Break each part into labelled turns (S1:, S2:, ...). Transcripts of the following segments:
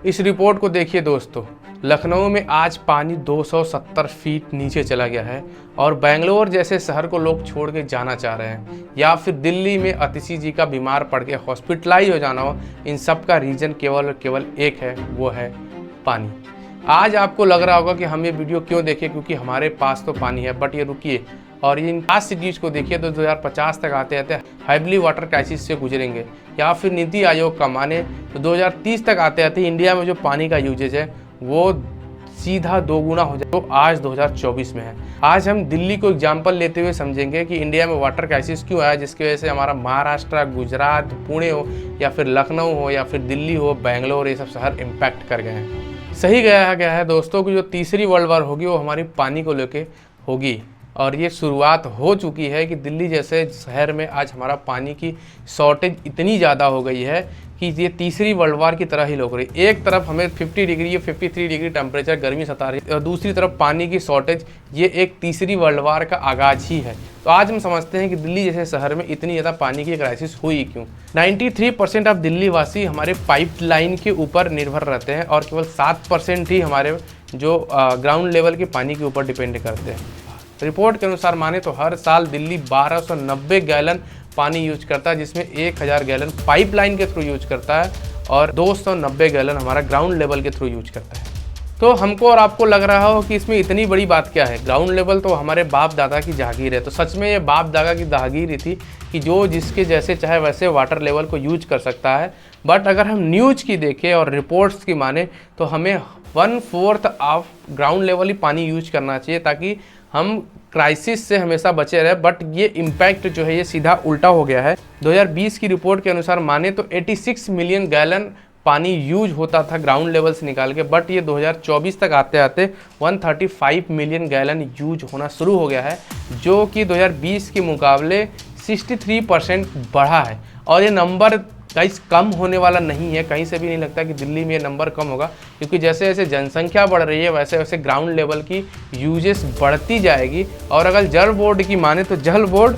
S1: इस रिपोर्ट को देखिए दोस्तों, लखनऊ में आज पानी 270 फीट नीचे चला गया है और बेंगलोर जैसे शहर को लोग छोड़ के जाना चाह रहे हैं, या फिर दिल्ली में अतिशी जी का बीमार पड़ के हॉस्पिटलाइज हो जाना हो। इन सब का रीज़न केवल और केवल एक है, वो है पानी। आज आपको लग रहा होगा कि हम ये वीडियो क्यों देखें, क्योंकि हमारे पास तो पानी है, बट ये रुकिए और इन 5 सिटीज़ को देखिए तो 2050 तक आते आते हेवली वाटर क्राइसिस से गुजरेंगे, या फिर नीति आयोग का माने तो 2030 तक आते आते इंडिया में जो पानी का यूजेज है वो सीधा 2 गुना हो जाए, तो आज 2024 में है। आज हम दिल्ली को एग्जाम्पल लेते हुए समझेंगे कि इंडिया में वाटर क्राइसिस क्यों आया, जिसकी वजह से हमारा महाराष्ट्र, गुजरात, पुणे हो या फिर लखनऊ हो या फिर दिल्ली हो, बेंगलोर, ये सब शहर इम्पैक्ट कर गए हैं। सही गया है दोस्तों कि जो तीसरी वर्ल्ड वार होगी वो हमारी पानी को लेके होगी, और ये शुरुआत हो चुकी है कि दिल्ली जैसे शहर में आज हमारा पानी की शॉर्टेज इतनी ज़्यादा हो गई है कि ये तीसरी वर्ल्ड वार की तरह ही लग रही है। एक तरफ हमें 50 डिग्री या 53 डिग्री टेम्परेचर गर्मी सता रही है और दूसरी तरफ पानी की शॉर्टेज, ये एक तीसरी वर्ल्ड वार का आगाज ही है। तो आज हम समझते हैं कि दिल्ली जैसे शहर में इतनी ज़्यादा पानी की क्राइसिस हुई क्यों। 93% ऑफ दिल्ली वासी हमारे पाइपलाइन के ऊपर निर्भर रहते हैं और केवल 7% ही हमारे जो ग्राउंड लेवल के पानी के ऊपर डिपेंड करते हैं। रिपोर्ट के अनुसार माने तो हर साल दिल्ली 1290 गैलन पानी यूज करता है, जिसमें 1000 गैलन पाइपलाइन के थ्रू यूज करता है और 290 गैलन हमारा ग्राउंड लेवल के थ्रू यूज करता है। तो हमको और आपको लग रहा हो कि इसमें इतनी बड़ी बात क्या है, ग्राउंड लेवल तो हमारे बाप दादा की जागीर है। तो सच में ये बाप दादा की जागीर थी कि जो जिसके जैसे चाहे वैसे वाटर लेवल को यूज कर सकता है। बट अगर हम न्यूज़ की देखें और रिपोर्ट्स की माने तो हमें 1/4 ऑफ ग्राउंड लेवल ही पानी यूज करना चाहिए, ताकि हम क्राइसिस से हमेशा बचे रहे। बट ये इम्पैक्ट जो है ये सीधा उल्टा हो गया है। 2020 की रिपोर्ट के अनुसार माने तो 86 मिलियन गैलन पानी यूज होता था ग्राउंड लेवल से निकाल के, बट ये 2024 तक आते आते 135 मिलियन गैलन यूज होना शुरू हो गया है, जो कि 2020 के मुकाबले 63% बढ़ा है। और ये नंबर कहीं कम होने वाला नहीं है, कहीं से भी नहीं लगता कि दिल्ली में ये नंबर कम होगा, क्योंकि जैसे जैसे जनसंख्या बढ़ रही है वैसे वैसे ग्राउंड लेवल की यूजेस बढ़ती जाएगी। और अगर जल बोर्ड की माने तो जल बोर्ड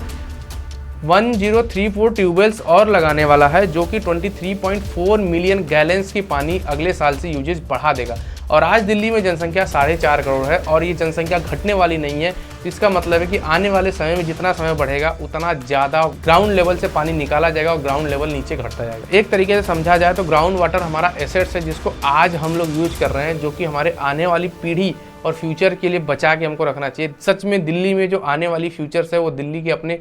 S1: 1034 ट्यूबवेल्स और लगाने वाला है, जो कि 23.4 मिलियन गैलेंस की पानी अगले साल से यूजेज बढ़ा देगा। और आज दिल्ली में जनसंख्या 4.5 करोड़ है और ये जनसंख्या घटने वाली नहीं है। इसका मतलब है कि आने वाले समय में जितना समय बढ़ेगा उतना ज़्यादा ग्राउंड लेवल से पानी निकाला जाएगा और ग्राउंड लेवल नीचे घटता जाएगा। एक तरीके से समझा जाए तो ग्राउंड वाटर हमारा एसेट्स है, जिसको आज हम लोग यूज कर रहे हैं, जो कि हमारे आने वाली पीढ़ी और फ्यूचर के लिए बचा के हमको रखना चाहिए। सच में दिल्ली में जो आने वाली फ्यूचर्स है वो दिल्ली के अपने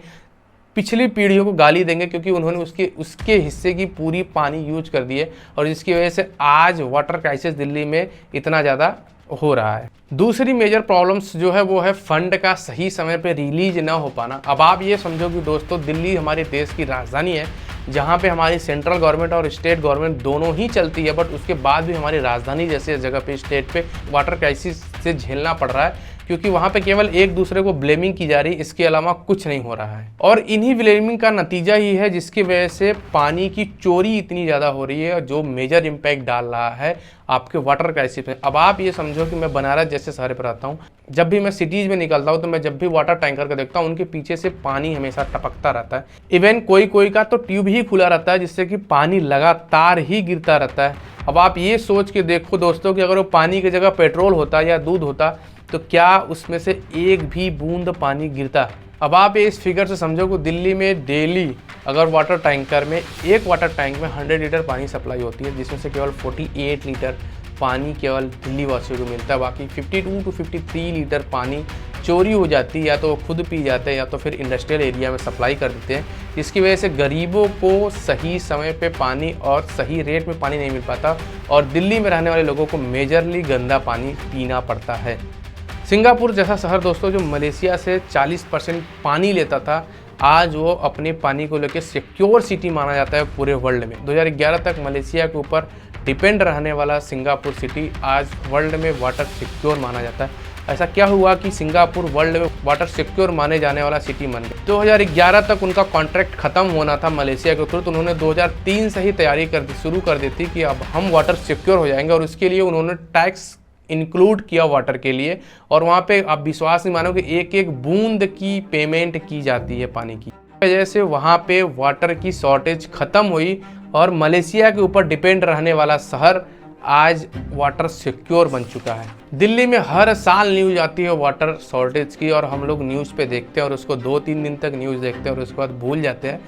S1: पिछली पीढ़ियों को गाली देंगे, क्योंकि उन्होंने उसके हिस्से की पूरी पानी यूज कर दी है, और जिसकी वजह से आज वाटर क्राइसिस दिल्ली में इतना ज़्यादा हो रहा है। दूसरी मेजर प्रॉब्लम्स जो है वो है फंड का सही समय पे रिलीज ना हो पाना। अब आप ये समझो कि दोस्तों दिल्ली हमारे देश की राजधानी है, जहाँ पे हमारी सेंट्रल गवर्नमेंट और स्टेट गवर्नमेंट दोनों ही चलती है, बट उसके बाद भी हमारी राजधानी जैसे जगह पे स्टेट पे वाटर क्राइसिस से झेलना पड़ रहा है, क्योंकि वहाँ पे केवल एक दूसरे को ब्लेमिंग की जा रही है, इसके अलावा कुछ नहीं हो रहा है। और इन्हीं ब्लेमिंग का नतीजा ही है जिसकी वजह से पानी की चोरी इतनी ज़्यादा हो रही है, जो मेजर इम्पैक्ट डाल रहा है आपके वाटर क्राइसिस में। अब आप ये समझो कि मैं बनारस जैसे शहर पर रहता हूँ, जब भी मैं सिटीज़ में निकलता हूँ तो मैं जब भी वाटर टैंकर का देखता हूँ, उनके पीछे से पानी हमेशा टपकता रहता है। इवन कोई का तो ट्यूब ही खुला रहता है, जिससे कि पानी लगातार ही गिरता रहता है। अब आप ये सोच के देखो दोस्तों कि अगर वो पानी की जगह पेट्रोल होता या दूध होता तो क्या उसमें से एक भी बूंद पानी गिरता। अब आप ये इस फिगर से समझो कि दिल्ली में डेली अगर वाटर टैंकर में एक वाटर टैंक में 100 लीटर पानी सप्लाई होती है, जिसमें से केवल 48 लीटर पानी केवल दिल्ली वासियों को मिलता है। बाकी 52 to 53 लीटर पानी चोरी हो जाती है, या तो खुद पी जाते हैं या तो फिर इंडस्ट्रियल एरिया में सप्लाई कर देते हैं, जिसकी वजह से गरीबों को सही समय पे पानी और सही रेट में पानी नहीं मिल पाता, और दिल्ली में रहने वाले लोगों को मेजरली गंदा पानी पीना पड़ता है। सिंगापुर जैसा शहर दोस्तों, जो मलेशिया से 40% पानी लेता था, आज वो अपने पानी को लेकर सिक्योर सिटी माना जाता है पूरे वर्ल्ड में। 2011 तक मलेशिया के ऊपर डिपेंड रहने वाला सिंगापुर सिटी आज वर्ल्ड में वाटर सिक्योर माना जाता है। ऐसा क्या हुआ कि सिंगापुर वर्ल्ड में वाटर सिक्योर माने जाने वाला सिटी बन गया। 2011 तक उनका कॉन्ट्रैक्ट खत्म होना था मलेशिया के थ्रू, तो उन्होंने 2003 से ही तैयारी शुरू कर दी थी कि अब हम वाटर सिक्योर हो जाएंगे, और उसके लिए उन्होंने टैक्स इंक्लूड किया वाटर के लिए। और वहाँ पे आप विश्वास नहीं मानो कि एक एक बूंद की पेमेंट की जाती है पानी की। वजह से वहाँ पे वाटर की शॉर्टेज खत्म हुई और मलेशिया के ऊपर डिपेंड रहने वाला शहर आज वाटर सिक्योर बन चुका है। दिल्ली में हर साल न्यूज़ आती है वाटर शॉर्टेज की, और हम लोग न्यूज़ पे देखते हैं और उसको 2-3 दिन तक न्यूज़ देखते हैं और उसके बाद भूल जाते हैं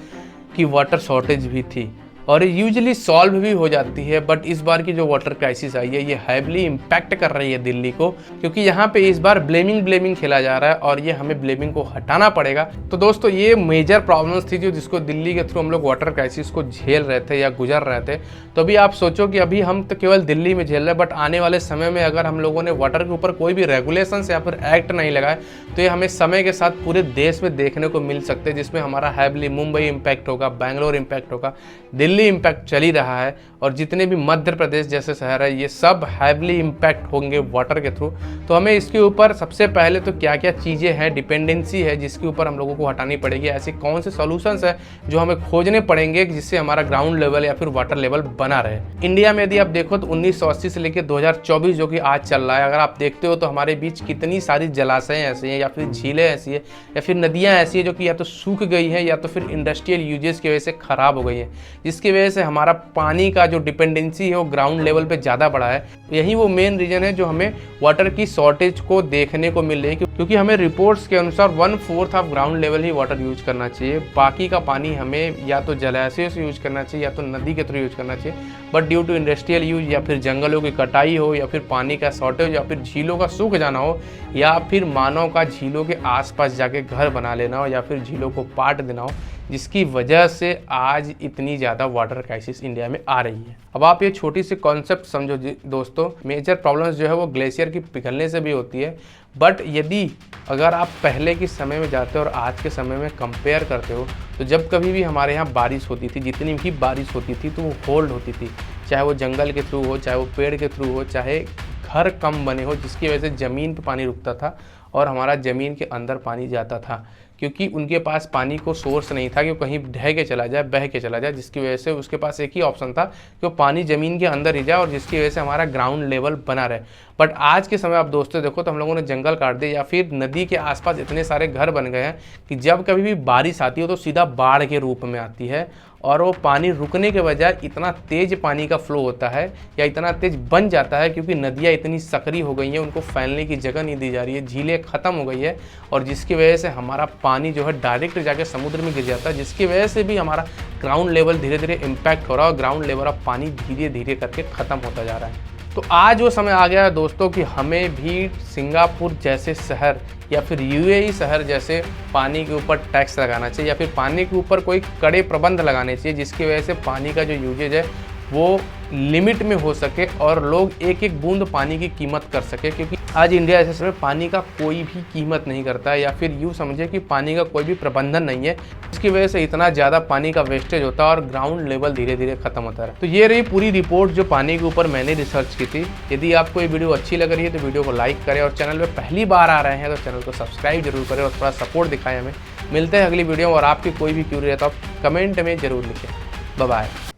S1: कि वाटर शॉर्टेज भी थी, और यूजुअली सॉल्व भी हो जाती है। बट इस बार की जो वाटर क्राइसिस आई है ये हैवली इम्पैक्ट कर रही है दिल्ली को, क्योंकि यहाँ पे इस बार ब्लेमिंग खेला जा रहा है और ये हमें ब्लेमिंग को हटाना पड़ेगा। तो दोस्तों ये मेजर प्रॉब्लम्स थी जो जिसको दिल्ली के थ्रू हम लोग वाटर क्राइसिस को झेल रहे थे या गुजर रहे थे। तो अभी आप सोचो कि अभी हम तो केवल दिल्ली में झेल रहे हैं, बट आने वाले समय में अगर हम लोगों ने वाटर के ऊपर कोई भी रेगुलेशंस या फिर एक्ट नहीं लगाए तो ये हमें समय के साथ पूरे देश में देखने को मिल सकते हैं, जिसमें हमारा हैवली मुंबई इम्पैक्ट होगा, बैंगलोर इम्पैक्ट होगा, दिल्ली इम्पैक्ट चल ही रहा है, और जितने भी मध्य प्रदेश जैसे शहर है ये सब हैवली इम्पैक्ट होंगे वाटर के थ्रू। तो हमें इसके ऊपर सबसे पहले तो क्या क्या चीज़ें हैं, डिपेंडेंसी है जिसके ऊपर हम लोगों को हटानी पड़ेगी, ऐसे कौन से सॉल्यूशंस है जो हमें खोजने पड़ेंगे जिससे हमारा ग्राउंड लेवल या फिर वाटर लेवल बना रहे। इंडिया में यदि आप देखो तो 1980 से लेकर 2024 जो कि आज चल रहा है, अगर आप देखते हो तो हमारे बीच कितनी सारी जलाशय ऐसी हैं या फिर झीलें ऐसी है या फिर नदियाँ ऐसी है जो कि या तो सूख गई है या तो फिर इंडस्ट्रियल यूजेस की वजह से ख़राब हो गई है, जिसकी वजह से हमारा पानी का जो डिपेंडेंसी है वो ग्राउंड लेवल पे ज़्यादा बढ़ा है। यही वो मेन रीज़न है जो हमें वाटर की शॉर्टेज को देखने को मिल रही है, क्योंकि हमें रिपोर्ट्स के अनुसार 1/4 of ground level he water use करना चाहिए। बाकी का पानी हमें या तो जलाशय से यूज करना चाहिए या तो नदी के थ्रू यूज करना चाहिए, but due to industrial use या फिर जंगलों की कटाई हो या फिर पानी का शॉर्टेज या फिर झीलों का सूख जाना हो या फिर मानव का झीलों के आसपास जाके घर बना लेना हो या फिर झीलों को पाट देना हो, जिसकी वजह से आज इतनी ज़्यादा वाटर क्राइसिस इंडिया में आ रही है। अब आप ये छोटी सी कॉन्सेप्ट समझो दोस्तों, मेजर प्रॉब्लम्स जो है वो ग्लेशियर की पिघलने से भी होती है, बट यदि अगर आप पहले के समय में जाते हो और आज के समय में कंपेयर करते हो तो जब कभी भी हमारे यहाँ बारिश होती थी, जितनी भी बारिश होती थी तो वो होल्ड होती थी, चाहे वो जंगल के थ्रू हो, चाहे वो पेड़ के थ्रू हो, चाहे घर कम बने हो, जिसकी वजह से ज़मीन पर पानी रुकता था और हमारा ज़मीन के अंदर पानी जाता था, क्योंकि उनके पास पानी को सोर्स नहीं था कि वो कहीं ढह के चला जाए, बह के चला जाए, जिसकी वजह से उसके पास एक ही ऑप्शन था कि वो पानी ज़मीन के अंदर ही जाए और जिसकी वजह से हमारा ग्राउंड लेवल बना रहे। बट आज के समय आप दोस्तों देखो तो हम लोगों ने जंगल काट दिए या फिर नदी के आसपास इतने सारे घर बन गए हैं कि जब कभी भी बारिश आती है तो सीधा बाढ़ के रूप में आती है, और वो पानी रुकने के बजाय इतना तेज़ पानी का फ्लो होता है या इतना तेज़ बन जाता है, क्योंकि नदियाँ इतनी सक्रिय हो गई हैं, उनको फैलने की जगह नहीं दी जा रही है, झीलें ख़त्म हो गई है, और जिसकी वजह से हमारा पानी जो है डायरेक्ट जाके समुद्र में गिर जाता है, जिसकी वजह से भी हमारा ग्राउंड लेवल धीरे धीरे इम्पैक्ट हो रहा है और ग्राउंड लेवल ऑफ पानी धीरे धीरे करके ख़त्म होता जा रहा है। तो आज वो समय आ गया है दोस्तों कि हमें भी सिंगापुर जैसे शहर या फिर यूएई शहर जैसे पानी के ऊपर टैक्स लगाना चाहिए या फिर पानी के ऊपर कोई कड़े प्रबंध लगाने चाहिए, जिसकी वजह से पानी का जो यूजेज है वो लिमिट में हो सके और लोग एक एक बूंद पानी की कीमत कर सके, क्योंकि आज इंडिया ऐसे समय पानी का कोई भी कीमत नहीं करता है या फिर यूँ समझे कि पानी का कोई भी प्रबंधन नहीं है, इसकी वजह से इतना ज़्यादा पानी का वेस्टेज होता है और ग्राउंड लेवल धीरे धीरे खत्म होता है। तो ये रही पूरी रिपोर्ट जो पानी के ऊपर मैंने रिसर्च की थी। यदि आपको ये वीडियो अच्छी लग रही है तो वीडियो को लाइक करें और चैनल पर पहली बार आ रहे हैं तो चैनल को सब्सक्राइब जरूर करें और थोड़ा सपोर्ट दिखाएं हमें। मिलते हैं अगली वीडियो, और आपकी कोई भी क्यूरी है तो आप कमेंट में ज़रूर लिखें। Bye bye.